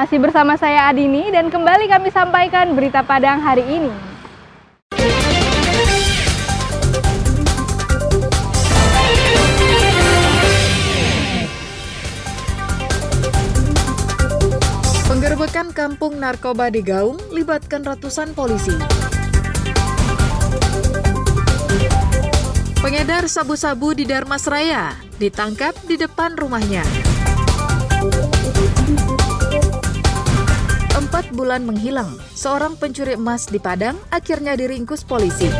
Masih bersama saya Adini dan kembali kami sampaikan berita Padang hari ini. Penggerebekan kampung narkoba di Gaung libatkan ratusan polisi. Pengedar sabu-sabu di Darmasraya ditangkap di depan rumahnya. 4 bulan menghilang, seorang pencuri emas di Padang akhirnya diringkus polisi.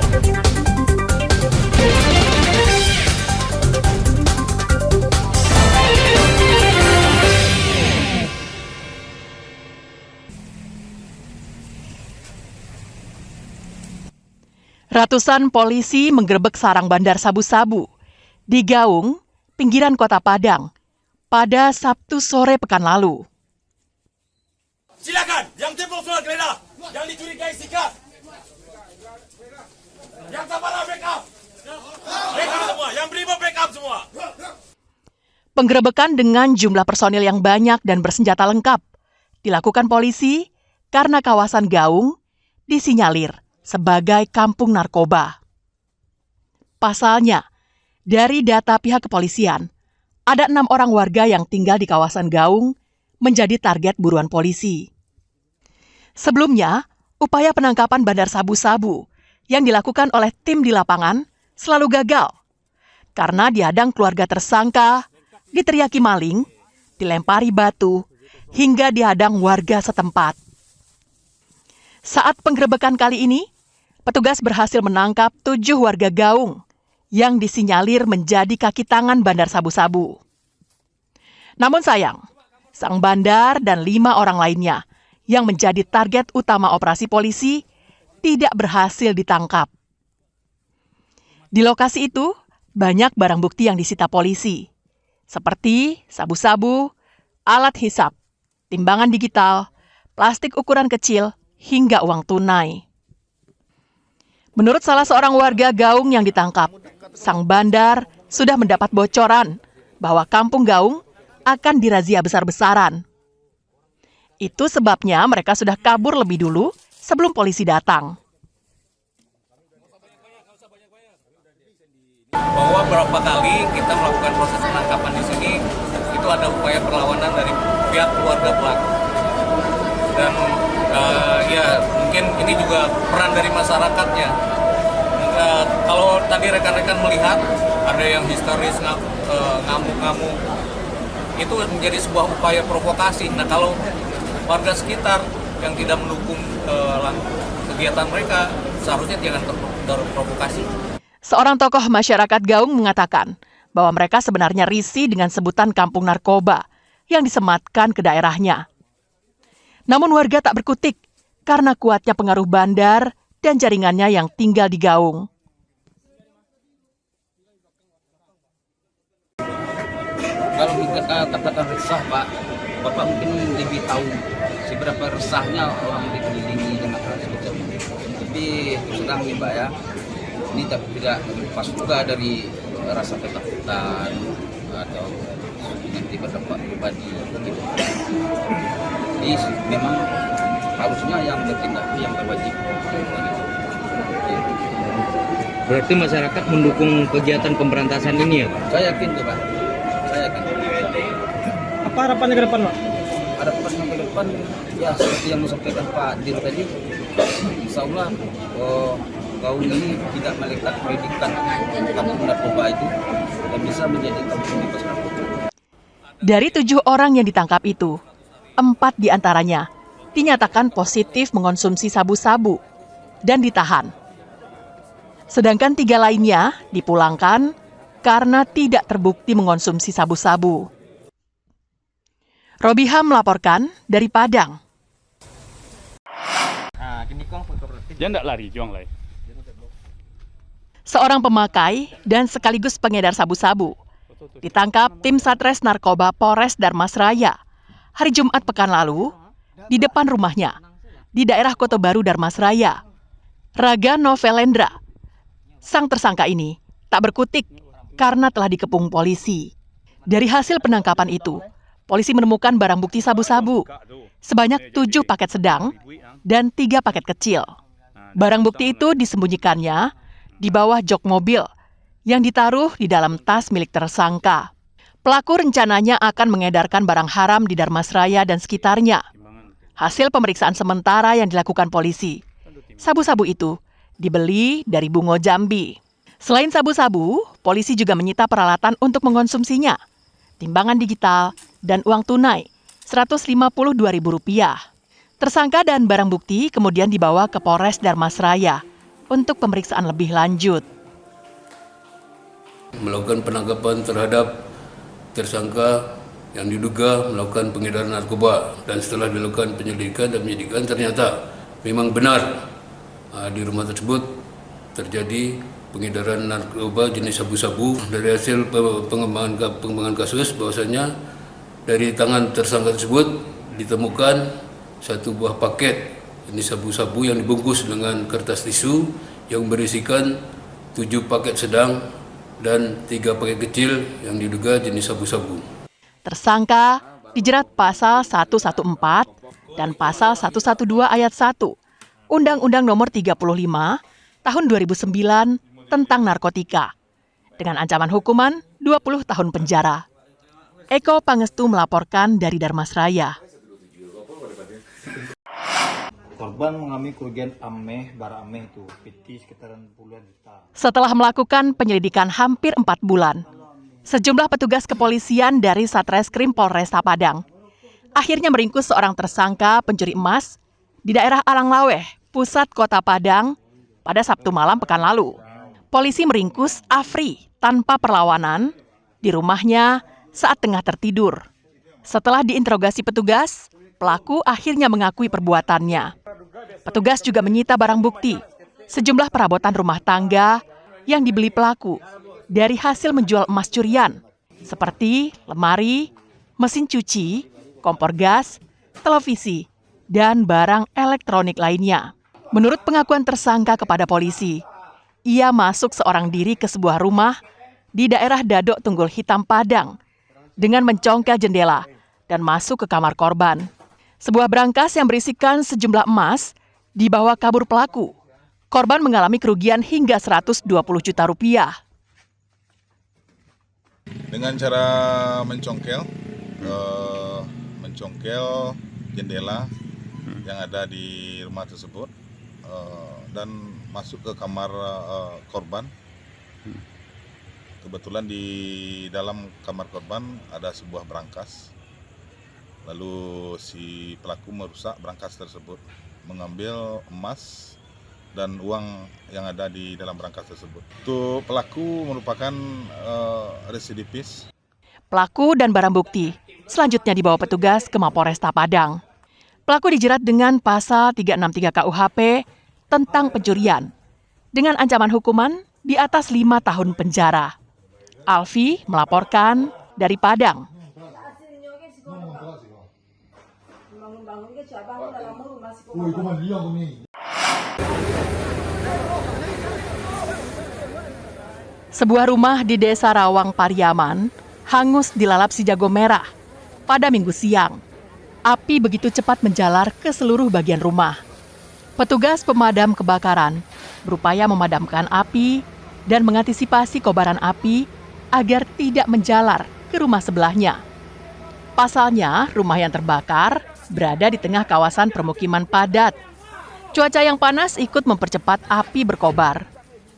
Ratusan polisi menggerebek sarang bandar sabu-sabu di Gaung, pinggiran kota Padang, pada Sabtu sore pekan lalu. Silakan, yang timbul semua geledah, yang dicurigai sikat, yang tak malah backup, backup semua, yang beribu backup semua. Penggerebekan dengan jumlah personil yang banyak dan bersenjata lengkap dilakukan polisi karena kawasan Gaung disinyalir sebagai kampung narkoba. Pasalnya, dari data pihak kepolisian, ada 6 orang warga yang tinggal di kawasan Gaung menjadi target buruan polisi. Sebelumnya, upaya penangkapan bandar sabu-sabu yang dilakukan oleh tim di lapangan selalu gagal karena dihadang keluarga tersangka, diteriaki maling, dilempari batu, hingga dihadang warga setempat. Saat penggerebekan kali ini, petugas berhasil menangkap 7 warga Gaung yang disinyalir menjadi kaki tangan bandar sabu-sabu. Namun sayang, sang bandar dan 5 orang lainnya yang menjadi target utama operasi polisi tidak berhasil ditangkap. Di lokasi itu, banyak barang bukti yang disita polisi, seperti sabu-sabu, alat hisap, timbangan digital, plastik ukuran kecil, hingga uang tunai. Menurut salah seorang warga Gaung yang ditangkap, sang bandar sudah mendapat bocoran bahwa kampung Gaung akan dirazia besar-besaran. Itu sebabnya mereka sudah kabur lebih dulu sebelum polisi datang. Bahwa beberapa kali kita melakukan proses penangkapan di sini, itu ada upaya perlawanan dari pihak keluarga pelaku. Dan ya mungkin ini juga peran dari masyarakatnya. Kalau tadi rekan-rekan melihat ada yang histeris ngamuk-ngamuk, itu menjadi sebuah upaya provokasi. Nah, kalau warga sekitar yang tidak mendukung kegiatan mereka, seharusnya jangan terprovokasi. Seorang tokoh masyarakat Gaung mengatakan bahwa mereka sebenarnya risih dengan sebutan kampung narkoba yang disematkan ke daerahnya. Namun warga tak berkutik karena kuatnya pengaruh bandar dan jaringannya yang tinggal di Gaung. Kalau kita katakan resah, Pak, Bapak mungkin lebih tahu seberapa resahnya orang dikelilingi dengan hal semacam ini. Tapi sedang nih, Pak, ya, ini tidak lepas juga dari rasa ketakutan atau nanti berdampak pribadi. Gitu. Jadi memang harusnya yang bertindak yang berwajib. Berarti masyarakat mendukung kegiatan pemberantasan ini ya, Pak? Saya yakin tuh, Pak. Saya yakin. Apa harapannya ke depan, Pak? Harapannya ke depan, ya seperti yang disampaikan Pak Dir tadi, insya Allah Gaung ini tidak melekat predikat kampung narkoba itu dan bisa menjadi kampung bebas narkoba. Dari 7 orang yang ditangkap itu, 4 diantaranya dinyatakan positif mengonsumsi sabu-sabu dan ditahan. Sedangkan 3 lainnya dipulangkan karena tidak terbukti mengonsumsi sabu-sabu. Robiham melaporkan dari Padang. Dia tidak lari, juang lari. Seorang pemakai dan sekaligus pengedar sabu-sabu ditangkap tim Satres Narkoba Polres Darmasraya hari Jumat pekan lalu di depan rumahnya di daerah Kota Baru Darmasraya. Raga Novelendra, sang tersangka ini, tak berkutik karena telah dikepung polisi. Dari hasil penangkapan itu, polisi menemukan barang bukti sabu-sabu, sebanyak 7 paket sedang dan 3 paket kecil. Barang bukti itu disembunyikannya di bawah jok mobil yang ditaruh di dalam tas milik tersangka. Pelaku rencananya akan mengedarkan barang haram di Dharmasraya dan sekitarnya. Hasil pemeriksaan sementara yang dilakukan polisi, sabu-sabu itu dibeli dari Bungo Jambi. Selain sabu-sabu, polisi juga menyita peralatan untuk mengkonsumsinya, timbangan digital, dan uang tunai Rp152.000. Tersangka dan barang bukti kemudian dibawa ke Polres Dharmasraya untuk pemeriksaan lebih lanjut. Melakukan penangkapan terhadap tersangka yang diduga melakukan pengedaran narkoba, dan setelah dilakukan penyelidikan dan penyidikan ternyata memang benar di rumah tersebut terjadi pengedaran narkoba jenis sabu-sabu. Dari hasil pengembangan kasus bahwasanya dari tangan tersangka tersebut ditemukan satu buah paket jenis sabu-sabu yang dibungkus dengan kertas tisu yang berisikan 7 paket sedang dan 3 paket kecil yang diduga jenis sabu-sabu. Tersangka dijerat pasal 114 dan pasal 112 ayat 1 Undang-Undang Nomor 35 Tahun 2009 tentang narkotika dengan ancaman hukuman 20 tahun penjara. Eko Pangestu melaporkan dari Dharmasraya. Korban mengalami kerugian barang ameh itu, PT sekitaran puluhan juta. Setelah melakukan penyelidikan hampir 4 bulan, sejumlah petugas kepolisian dari Satreskrim Polresta Padang akhirnya meringkus seorang tersangka pencuri emas di daerah Alanglaweh, pusat kota Padang, pada Sabtu malam pekan lalu. Polisi meringkus Afri tanpa perlawanan di rumahnya saat tengah tertidur. Setelah diinterogasi petugas, pelaku akhirnya mengakui perbuatannya. Petugas juga menyita barang bukti, sejumlah perabotan rumah tangga yang dibeli pelaku dari hasil menjual emas curian, seperti lemari, mesin cuci, kompor gas, televisi, dan barang elektronik lainnya. Menurut pengakuan tersangka kepada polisi, ia masuk seorang diri ke sebuah rumah di daerah Dadok Tunggul Hitam Padang dengan mencongkel jendela dan masuk ke kamar korban. Sebuah brankas yang berisikan sejumlah emas dibawa kabur pelaku. Korban mengalami kerugian hingga Rp120 juta. Dengan cara mencongkel jendela yang ada di rumah tersebut dan masuk ke kamar korban. Kebetulan di dalam kamar korban ada sebuah brankas. Lalu si pelaku merusak brankas tersebut, mengambil emas dan uang yang ada di dalam brankas tersebut. Untuk pelaku merupakan residivis. Pelaku dan barang bukti selanjutnya dibawa petugas ke Mapolresta Padang. Pelaku dijerat dengan pasal 363 KUHP tentang pencurian dengan ancaman hukuman di atas 5 tahun penjara. Alfi melaporkan dari Padang. Sebuah rumah di Desa Rawang Pariaman hangus dilalap si jago merah pada Minggu siang. Api begitu cepat menjalar ke seluruh bagian rumah. Petugas pemadam kebakaran berupaya memadamkan api dan mengantisipasi kobaran api agar tidak menjalar ke rumah sebelahnya. Pasalnya, rumah yang terbakar berada di tengah kawasan permukiman padat. Cuaca yang panas ikut mempercepat api berkobar.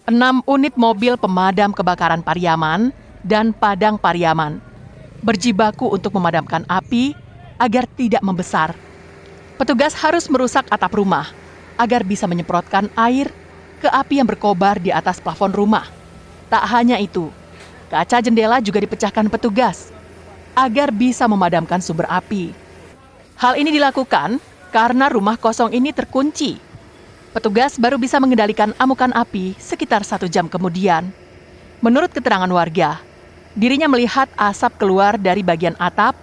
6 unit mobil pemadam kebakaran Pariaman dan Padang Pariaman berjibaku untuk memadamkan api agar tidak membesar. Petugas harus merusak atap rumah agar bisa menyemprotkan air ke api yang berkobar di atas plafon rumah. Tak hanya itu, kaca jendela juga dipecahkan petugas agar bisa memadamkan sumber api. Hal ini dilakukan karena rumah kosong ini terkunci. Petugas baru bisa mengendalikan amukan api sekitar 1 jam kemudian. Menurut keterangan warga, dirinya melihat asap keluar dari bagian atap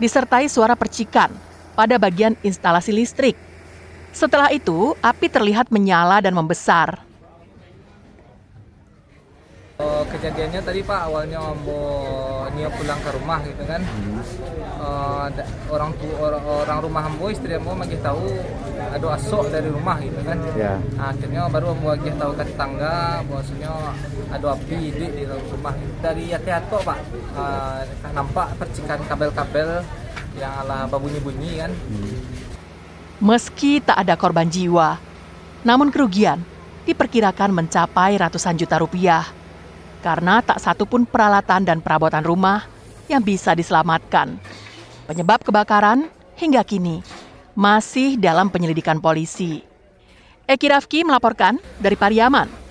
disertai suara percikan pada bagian instalasi listrik. Setelah itu, api terlihat menyala dan membesar. kejadiannya tadi Pak, awalnya Nio pulang ke rumah gitu kan. Orang rumah Ambo, istri Ambo magih tahu ada asok dari rumah gitu kan. Akhirnya baru Ambo magih tahu ke tetangga bahwasanya ada api di dalam rumah. Dari Yati-Yato Pak, nampak percikan kabel-kabel yang ala bunyi-bunyi kan. Meski tak ada korban jiwa, namun kerugian diperkirakan mencapai ratusan juta rupiah karena tak satu pun peralatan dan perabotan rumah yang bisa diselamatkan. Penyebab kebakaran hingga kini masih dalam penyelidikan polisi. Eki Rafki melaporkan dari Pariaman.